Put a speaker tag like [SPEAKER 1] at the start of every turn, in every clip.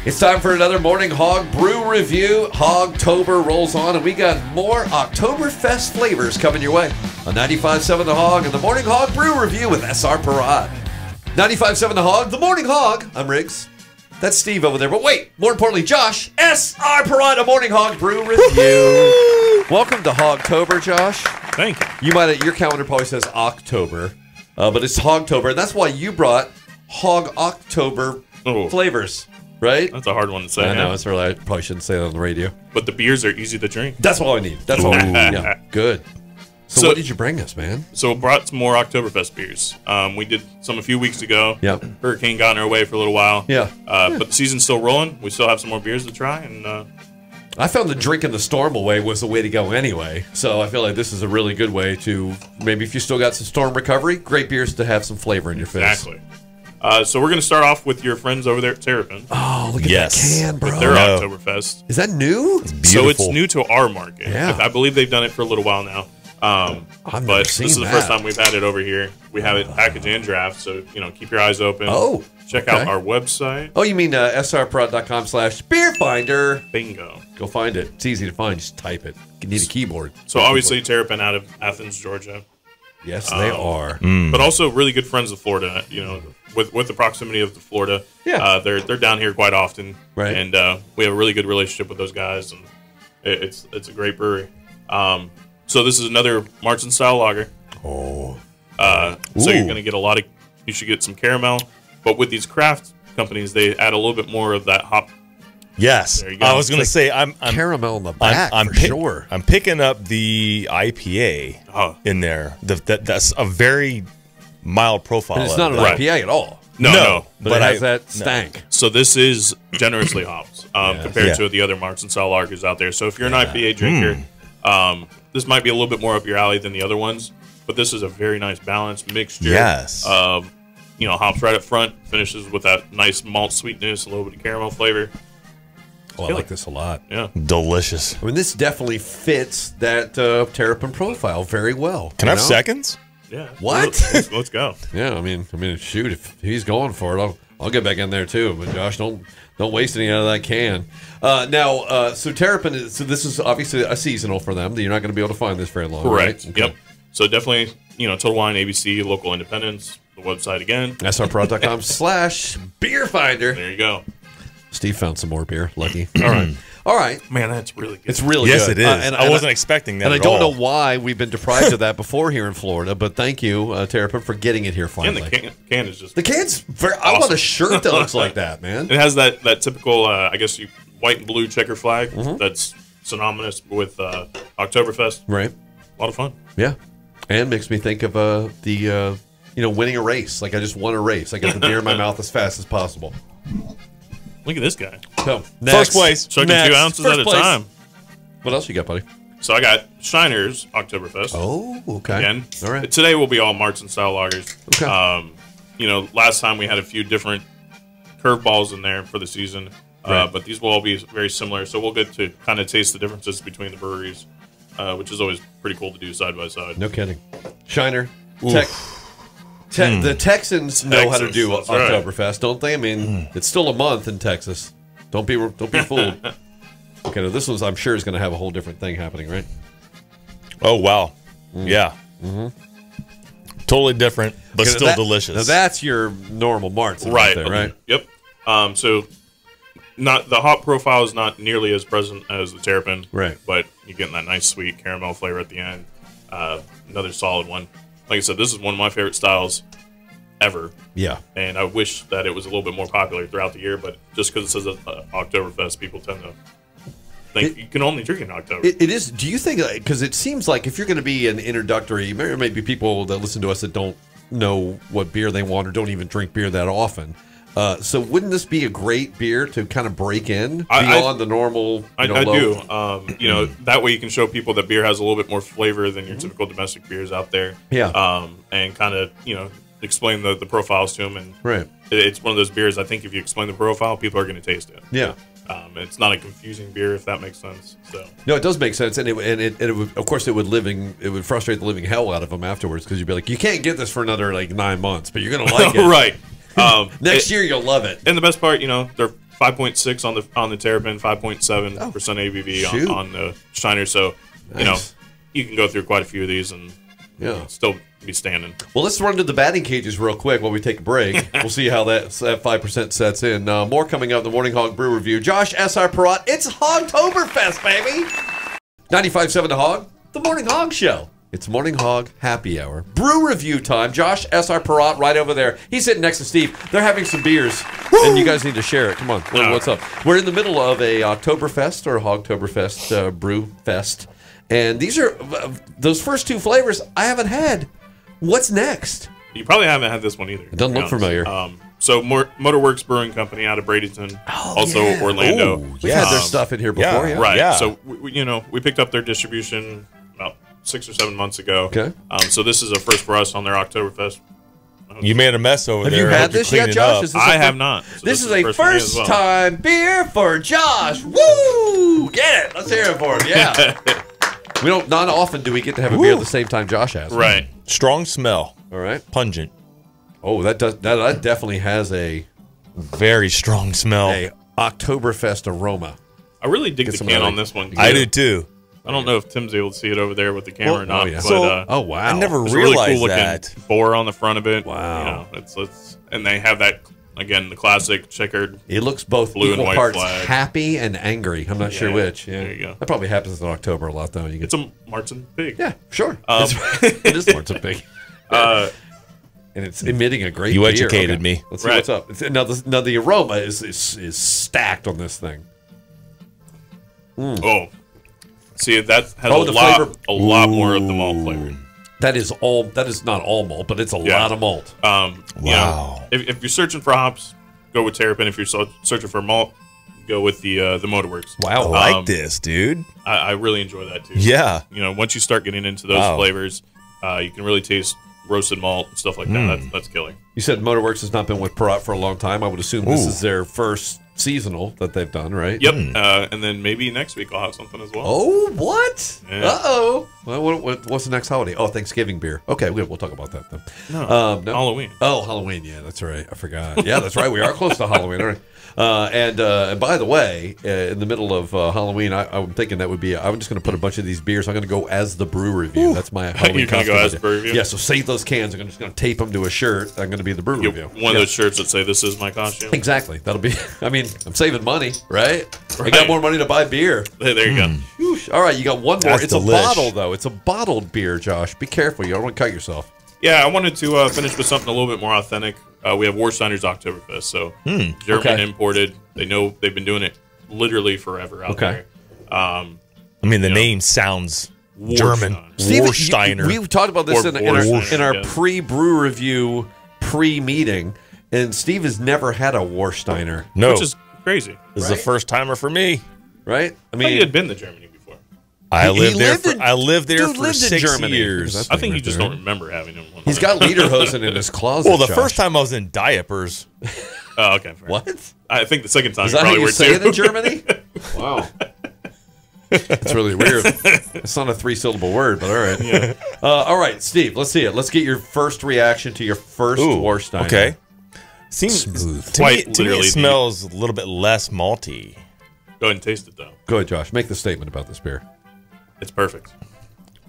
[SPEAKER 1] It's time for another Morning Hog Brew review. Hogtober rolls on, and we got more Oktoberfest flavors coming your way on 95.7 The Hog and the Morning Hog Brew review with SR Parade. 95.7 The Hog, the Morning Hog. I'm Riggs. That's Steve over there. But wait, more importantly, Josh, SR Parade, a Morning Hog Brew review. Welcome to Hogtober, Josh.
[SPEAKER 2] Thank you.
[SPEAKER 1] Your calendar probably says October, but it's Hogtober, and that's why you brought Hog October flavors. Right?
[SPEAKER 2] That's a hard one to say.
[SPEAKER 1] I know, it's really, I probably shouldn't say that on the radio.
[SPEAKER 2] But the beers are easy to drink.
[SPEAKER 1] That's all I need. That's all I need. Yeah, good. So what did you bring us, man?
[SPEAKER 2] So we brought some more Oktoberfest beers. We did some a few weeks ago.
[SPEAKER 1] Yep.
[SPEAKER 2] Hurricane got in our way for a little while.
[SPEAKER 1] Yeah.
[SPEAKER 2] But the season's still rolling. We still have some more beers to try. And
[SPEAKER 1] I found the drinking the storm away was the way to go anyway. So I feel like this is a really good way to, maybe if you still got some storm recovery, great beers to have some flavor in your face.
[SPEAKER 2] Exactly. So we're going to start off with your friends over there at Terrapin.
[SPEAKER 1] Oh, look at that can, bro.
[SPEAKER 2] With their Oktoberfest.
[SPEAKER 1] Is that new?
[SPEAKER 3] It's beautiful.
[SPEAKER 2] So it's new to our market.
[SPEAKER 1] Yeah.
[SPEAKER 2] I believe they've done it for a little while now.
[SPEAKER 1] I've
[SPEAKER 2] but
[SPEAKER 1] never seen
[SPEAKER 2] this is the
[SPEAKER 1] that.
[SPEAKER 2] first time we've had it over here. We have it packaged and draft, so keep your eyes open.
[SPEAKER 1] Oh,
[SPEAKER 2] check out our website.
[SPEAKER 1] Oh, you mean srprod.com/beerfinder.
[SPEAKER 2] Bingo.
[SPEAKER 1] Go find it. It's easy to find. Just type it. You need a keyboard.
[SPEAKER 2] So obviously Terrapin out of Athens, Georgia.
[SPEAKER 1] Yes, they are.
[SPEAKER 2] But also really good friends of Florida. With the proximity of Florida, they're down here quite often,
[SPEAKER 1] right?
[SPEAKER 2] And we have a really good relationship with those guys, and it's a great brewery. So this is another Martin style lager.
[SPEAKER 1] Oh,
[SPEAKER 2] so you're gonna get you should get some caramel, but with these craft companies, they add a little bit more of that hop.
[SPEAKER 3] Yes,
[SPEAKER 2] There you go.
[SPEAKER 3] I was going to say I'm
[SPEAKER 1] caramel in the back for sure.
[SPEAKER 3] I'm picking up the IPA in there. That's a very mild profile.
[SPEAKER 1] And it's not an IPA at all.
[SPEAKER 2] No,
[SPEAKER 1] but it has that stank.
[SPEAKER 2] So this is generously hopped compared to the other Martin style lagers out there. So if you're an IPA drinker, this might be a little bit more up your alley than the other ones. But this is a very nice balanced mixture.
[SPEAKER 3] Yes.
[SPEAKER 2] Hops right up front, finishes with that nice malt sweetness, a little bit of caramel flavor.
[SPEAKER 1] Oh, I like this a lot.
[SPEAKER 2] Yeah.
[SPEAKER 3] Delicious.
[SPEAKER 1] I mean, this definitely fits that Terrapin profile very well.
[SPEAKER 3] Can I have seconds?
[SPEAKER 2] Yeah.
[SPEAKER 1] What?
[SPEAKER 2] Let's go.
[SPEAKER 1] Yeah, I mean, shoot, if he's going for it, I'll get back in there too. But Josh, don't waste any out of that can. So Terrapin this is obviously a seasonal for them. You're not going to be able to find this very long.
[SPEAKER 2] Correct.
[SPEAKER 1] Right? Okay.
[SPEAKER 2] Yep. So definitely, Total Wine, ABC, local independents, the website again.
[SPEAKER 1] srprod.com/beerfinder.
[SPEAKER 2] There you go.
[SPEAKER 1] Steve found some more beer. Lucky. All right.
[SPEAKER 2] Man, that's really good.
[SPEAKER 1] It's really
[SPEAKER 3] yes,
[SPEAKER 1] good.
[SPEAKER 3] Yes, it is. I wasn't expecting that.
[SPEAKER 1] And
[SPEAKER 3] at
[SPEAKER 1] I don't
[SPEAKER 3] all.
[SPEAKER 1] know why we've been deprived of that before here in Florida, but thank you, Terrapin, for getting it here finally.
[SPEAKER 2] And the can is just
[SPEAKER 1] the can's very.
[SPEAKER 2] awesome.
[SPEAKER 1] I want a shirt that looks like that, man.
[SPEAKER 2] It has that typical, white and blue checker flag that's synonymous with Oktoberfest.
[SPEAKER 1] Right.
[SPEAKER 2] A lot of fun.
[SPEAKER 1] Yeah. And makes me think of the winning a race. Like I just won a race. I got the beer in my mouth as fast as possible.
[SPEAKER 2] Look at this guy.
[SPEAKER 1] So,
[SPEAKER 3] first place.
[SPEAKER 2] Chugging 2 ounces at a time.
[SPEAKER 1] What else you got, buddy?
[SPEAKER 2] So I got Shiner's Oktoberfest.
[SPEAKER 1] Oh, okay.
[SPEAKER 2] Again.
[SPEAKER 1] All right.
[SPEAKER 2] Today will be all Martin style lagers.
[SPEAKER 1] Okay.
[SPEAKER 2] Last time we had a few different curveballs in there for the season.
[SPEAKER 1] Right.
[SPEAKER 2] But these will all be very similar. So we'll get to kind of taste the differences between the breweries, which is always pretty cool to do side by side.
[SPEAKER 1] No kidding. Shiner. The Texans know how to do Oktoberfest, don't they? I mean, it's still a month in Texas. Don't be fooled. Okay, now this one's I'm sure is going to have a whole different thing happening, right?
[SPEAKER 3] Oh wow, yeah, totally different, but still delicious.
[SPEAKER 1] Now that's your normal Martin,
[SPEAKER 2] right?
[SPEAKER 1] There, right?
[SPEAKER 2] Yep. So, not the hop profile is not nearly as present as the Terrapin,
[SPEAKER 1] right?
[SPEAKER 2] But you're getting that nice sweet caramel flavor at the end. Another solid one. Like I said, this is one of my favorite styles ever.
[SPEAKER 1] Yeah.
[SPEAKER 2] And I wish that it was a little bit more popular throughout the year, but just because it says Oktoberfest, people tend to think you can only drink in October.
[SPEAKER 1] It is. Do you think, because it seems like if you're going to be an introductory, there may be people that listen to us that don't know what beer they want or don't even drink beer that often. So wouldn't this be a great beer to kind of break in beyond the normal?
[SPEAKER 2] I do. That way you can show people that beer has a little bit more flavor than your typical domestic beers out there.
[SPEAKER 1] Yeah.
[SPEAKER 2] And kind of explain the profiles to them. And
[SPEAKER 1] right.
[SPEAKER 2] It's one of those beers. I think if you explain the profile, people are going to taste it.
[SPEAKER 1] Yeah.
[SPEAKER 2] It's not a confusing beer, if that makes sense. So
[SPEAKER 1] no, it does make sense, and it would, of course, it would frustrate the living hell out of them afterwards because you'd be like, you can't get this for another 9 months, but you're gonna like it,
[SPEAKER 2] right?
[SPEAKER 1] Next year you'll love it.
[SPEAKER 2] And the best part, they're 5.6 on the Terrapin, 5.7% ABV on the Steiner. So you can go through quite a few of these and still be standing.
[SPEAKER 1] Well, let's run to the batting cages real quick while we take a break. We'll see how that 5% sets in. More coming up in the Morning Hog Brew Review. Josh S.R. Perrott, it's Hogtoberfest, baby! 95.7 The Hog, the Morning Hog Show. It's Morning Hog Happy Hour. Brew Review time. Josh S.R. Perrott right over there. He's sitting next to Steve. They're having some beers, and you guys need to share it. Come on, what's up? We're in the middle of a Oktoberfest or Hogtoberfest Brew Fest. And these are those first two flavors I haven't had. What's next?
[SPEAKER 2] You probably haven't had this one either.
[SPEAKER 1] It doesn't look familiar.
[SPEAKER 2] So Motorworks Brewing Company out of Bradenton, Orlando.
[SPEAKER 1] We've had their stuff in here before.
[SPEAKER 2] Right.
[SPEAKER 1] Yeah.
[SPEAKER 2] So we picked up their distribution about 6 or 7 months ago.
[SPEAKER 1] Okay.
[SPEAKER 2] So this is a first for us on their Oktoberfest.
[SPEAKER 3] You made a mess over there.
[SPEAKER 1] Have you had this yet, Josh?
[SPEAKER 2] I have not. So
[SPEAKER 1] this is a first-time beer for Josh. Woo! Get it. Let's hear it for him. Yeah. Not often do we get to have a beer at the same time Josh has.
[SPEAKER 2] Right.
[SPEAKER 3] Strong smell.
[SPEAKER 1] All right.
[SPEAKER 3] Pungent.
[SPEAKER 1] Oh, that definitely has a
[SPEAKER 3] very strong smell.
[SPEAKER 1] A Oktoberfest aroma.
[SPEAKER 2] I really dig the can on this one.
[SPEAKER 3] I do too.
[SPEAKER 2] I don't know if Tim's able to see it over there with the camera or not.
[SPEAKER 1] But,
[SPEAKER 2] oh
[SPEAKER 1] wow!
[SPEAKER 3] I never
[SPEAKER 2] realized
[SPEAKER 3] really cool
[SPEAKER 2] that bore on the front of it.
[SPEAKER 1] Wow!
[SPEAKER 2] And they have that again, the classic checkered.
[SPEAKER 1] It looks both
[SPEAKER 2] blue
[SPEAKER 1] equal
[SPEAKER 2] and white
[SPEAKER 1] parts
[SPEAKER 2] flag.
[SPEAKER 1] Happy and angry. I'm not sure which. Yeah,
[SPEAKER 2] there you go.
[SPEAKER 1] That probably happens in October a lot, though.
[SPEAKER 2] It's a Martin Pig.
[SPEAKER 1] Yeah, sure. It is Martin Pig. And it's emitting a great.
[SPEAKER 3] You educated me.
[SPEAKER 1] Let's see what's up. Now the aroma is stacked on this thing.
[SPEAKER 2] Oh, see that has a lot more of the malt flavor.
[SPEAKER 1] That is not all malt, but it's a lot of malt.
[SPEAKER 3] Wow.
[SPEAKER 2] If you're searching for hops, go with Terrapin. If you're searching for malt, go with the Motorworks.
[SPEAKER 3] Wow, I like this, dude.
[SPEAKER 2] I really enjoy that too.
[SPEAKER 3] Yeah.
[SPEAKER 2] Once you start getting into those flavors, you can really taste roasted malt and stuff like that. That's killer.
[SPEAKER 1] You said Motorworks has not been with Perrott for a long time. I would assume this is their first seasonal that they've done, right?
[SPEAKER 2] Yep. And then maybe next week I'll have something as well.
[SPEAKER 1] Oh, what?
[SPEAKER 2] Yeah.
[SPEAKER 1] Uh-oh. Well, what's the next holiday? Oh, Thanksgiving beer. Okay, we'll talk about that then.
[SPEAKER 2] No, Halloween.
[SPEAKER 1] Oh, Halloween. Yeah, that's right. I forgot. Yeah, that's right. We are close to Halloween. All right. And by the way, in the middle of Halloween, I'm thinking that would be. I'm just going to put a bunch of these beers. I'm going to go as the brew review. That's my Halloween.
[SPEAKER 2] You're going to go as the brew review?
[SPEAKER 1] Yeah. So save those cans. I'm just going to tape them to a shirt. I'm going to be the brew review.
[SPEAKER 2] One of those shirts that say "This is my costume."
[SPEAKER 1] Exactly. That'll be. I mean, I'm saving money, right? I got more money to buy beer.
[SPEAKER 2] Hey, there you go.
[SPEAKER 1] Whoosh. All right, you got one more.
[SPEAKER 3] That's
[SPEAKER 1] it's
[SPEAKER 3] delish.
[SPEAKER 1] A bottle though. It's a bottled beer, Josh. Be careful. You don't want to cut yourself.
[SPEAKER 2] Yeah, I wanted to finish with something a little bit more authentic. We have Warsteiner's Oktoberfest, so German imported. They know they've been doing it literally forever out there.
[SPEAKER 3] I mean, the name sounds German.
[SPEAKER 1] Warsteiner. We've talked about this in our pre-brew review pre-meeting, and Steve has never had a Warsteiner.
[SPEAKER 3] No,
[SPEAKER 2] which is crazy.
[SPEAKER 3] This is a first timer for me,
[SPEAKER 1] right?
[SPEAKER 2] I mean, he had been to Germany before.
[SPEAKER 3] I lived there for 6 years.
[SPEAKER 2] I think you just don't remember having him.
[SPEAKER 1] He's got lederhosen in his closet.
[SPEAKER 3] Well, the first time I was in diapers.
[SPEAKER 2] Oh, okay. Fair.
[SPEAKER 1] What?
[SPEAKER 2] I think the second time
[SPEAKER 1] is that
[SPEAKER 2] probably
[SPEAKER 1] how you say
[SPEAKER 2] too.
[SPEAKER 1] it in Germany? Wow. It's really weird. It's not a 3-syllable word, but all right. Yeah. All right, Steve, let's see it. Let's get your first reaction to your first Warsteiner.
[SPEAKER 3] Okay. Seems
[SPEAKER 1] smooth.
[SPEAKER 3] To me, it smells a little bit less malty.
[SPEAKER 2] Go ahead and taste it, though.
[SPEAKER 1] Go ahead, Josh. Make the statement about this beer.
[SPEAKER 2] It's perfect.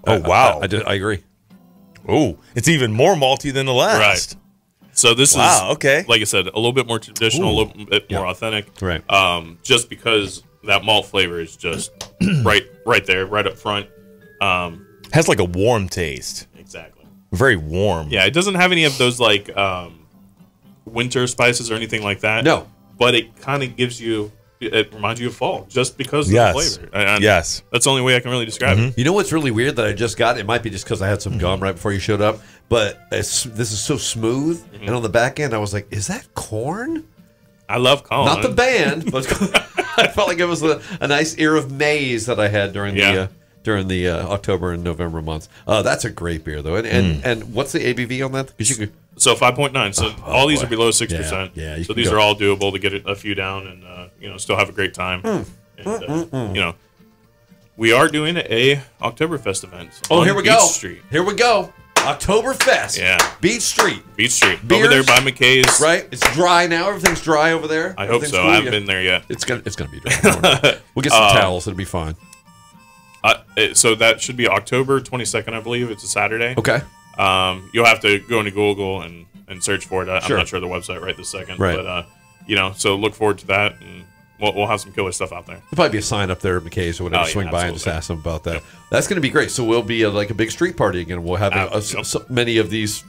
[SPEAKER 3] Oh, wow.
[SPEAKER 1] I agree.
[SPEAKER 3] Oh, it's even more malty than the last.
[SPEAKER 2] Right. So this is,
[SPEAKER 3] okay.
[SPEAKER 2] Like I said, a little bit more traditional, a little bit more authentic.
[SPEAKER 1] Right.
[SPEAKER 2] Just because that malt flavor is just right there, right up front.
[SPEAKER 3] Has like a warm taste.
[SPEAKER 2] Exactly.
[SPEAKER 3] Very warm.
[SPEAKER 2] Yeah, it doesn't have any of those like winter spices or anything like that.
[SPEAKER 1] No.
[SPEAKER 2] But it kind of gives you, it reminds you of fall just because of the flavor. And
[SPEAKER 3] yes.
[SPEAKER 2] That's the only way I can really describe it.
[SPEAKER 1] You know what's really weird that I just got? It might be just because I had some gum right before you showed up, but this is so smooth. And on the back end, I was like, is that corn?
[SPEAKER 2] I love corn.
[SPEAKER 1] Not the band, but I felt like it was a nice ear of maize that I had during the October and November months. That's a great beer, though. And what's the ABV on that? Because you could.
[SPEAKER 2] So 5.9. So all these are below 6%.
[SPEAKER 1] Yeah.
[SPEAKER 2] So these are all doable to get a few down and still have a great time. And, we are doing a Oktoberfest event.
[SPEAKER 1] Oh, here we go.
[SPEAKER 2] Street.
[SPEAKER 1] Here we go. Oktoberfest.
[SPEAKER 2] Yeah.
[SPEAKER 1] Beach Street.
[SPEAKER 2] Beach Street.
[SPEAKER 1] Beers,
[SPEAKER 2] over there by McKay's.
[SPEAKER 1] Right. It's dry now. Everything's dry over there.
[SPEAKER 2] I hope so.
[SPEAKER 1] Cool.
[SPEAKER 2] I haven't been there yet.
[SPEAKER 1] It's gonna be dry. We'll get some towels. It'll be fine.
[SPEAKER 2] So that should be October 22nd, I believe. It's a Saturday.
[SPEAKER 1] Okay.
[SPEAKER 2] You'll have to go into Google and search for it.
[SPEAKER 1] Sure.
[SPEAKER 2] I'm not sure the website right this second.
[SPEAKER 1] Right.
[SPEAKER 2] But, so look forward to that, and we'll have some killer stuff out there.
[SPEAKER 1] There'll probably be a sign up there at McKay's or whatever. Swing by and just ask them about that. Yep. That's going to be great. So we'll be like a big street party again. We'll have so many of these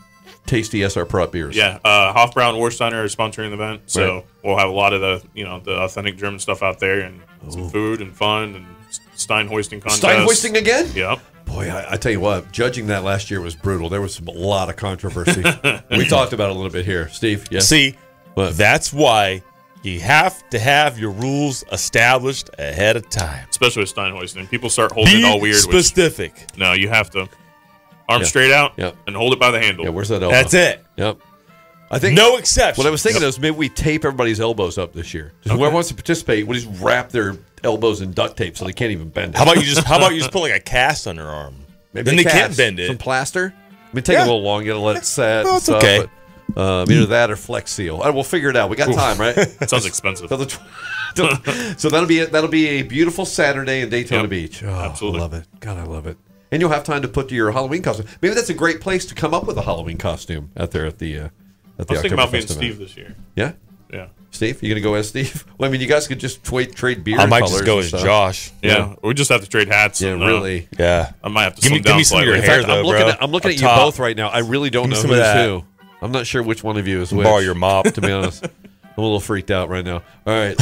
[SPEAKER 1] tasty SR Prop beers.
[SPEAKER 2] Yeah. Hofbrau and Warsteiner are sponsoring the event, so we'll have a lot of the authentic German stuff out there, and some food and fun and Stein hoisting contest.
[SPEAKER 1] Stein hoisting again?
[SPEAKER 2] Yep.
[SPEAKER 1] Boy, I tell you what, judging that last year was brutal. There was a lot of controversy. We talked about it a little bit here. Steve, yes?
[SPEAKER 3] See, that's why you have to have your rules established ahead of time.
[SPEAKER 2] Especially with Stein hoisting. People start holding it all weird.
[SPEAKER 3] Specific.
[SPEAKER 2] No, you have to arm straight out and hold it by the handle.
[SPEAKER 1] Yeah, where's that elbow?
[SPEAKER 3] That's it.
[SPEAKER 1] Yep. I think
[SPEAKER 3] no exception.
[SPEAKER 1] What I was thinking is maybe we tape everybody's elbows up this year. Whoever wants to participate, we'll just wrap their elbows in duct tape so they can't even bend it.
[SPEAKER 3] How about you just put like a cast on their arm?
[SPEAKER 1] Maybe
[SPEAKER 3] then they can't bend it.
[SPEAKER 1] Some plaster. I mean, take a little long. You got to let it set.
[SPEAKER 3] No, it's okay.
[SPEAKER 1] But, either that or Flex Seal. We'll figure it out. We got time, right?
[SPEAKER 2] That sounds expensive.
[SPEAKER 1] So that'll be a beautiful Saturday in Daytona Beach. Oh,
[SPEAKER 2] absolutely.
[SPEAKER 1] I love it. God, I love it. And you'll have time to put your Halloween costume. Maybe that's a great place to come up with a Halloween costume out there at the.
[SPEAKER 2] I was thinking about being Steve this year.
[SPEAKER 1] Yeah?
[SPEAKER 2] Yeah.
[SPEAKER 1] Steve, you going to go as Steve? Well, I mean, you guys could just trade beer
[SPEAKER 3] I might
[SPEAKER 1] colors
[SPEAKER 3] just go as Josh.
[SPEAKER 2] Yeah. We just have to trade hats.
[SPEAKER 1] Yeah, really.
[SPEAKER 3] Yeah.
[SPEAKER 2] I might have to
[SPEAKER 3] give me some of your hair, though,
[SPEAKER 1] I'm looking at you both right now. I really don't know who's who. I'm not sure which one of you is which.
[SPEAKER 3] Borrow your mop.
[SPEAKER 1] To be honest. I'm a little freaked out right now. All right.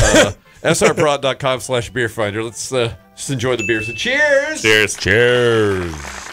[SPEAKER 1] srprod.com/beerfinder. Let's just enjoy the beers. So cheers!
[SPEAKER 2] Cheers.
[SPEAKER 3] Cheers.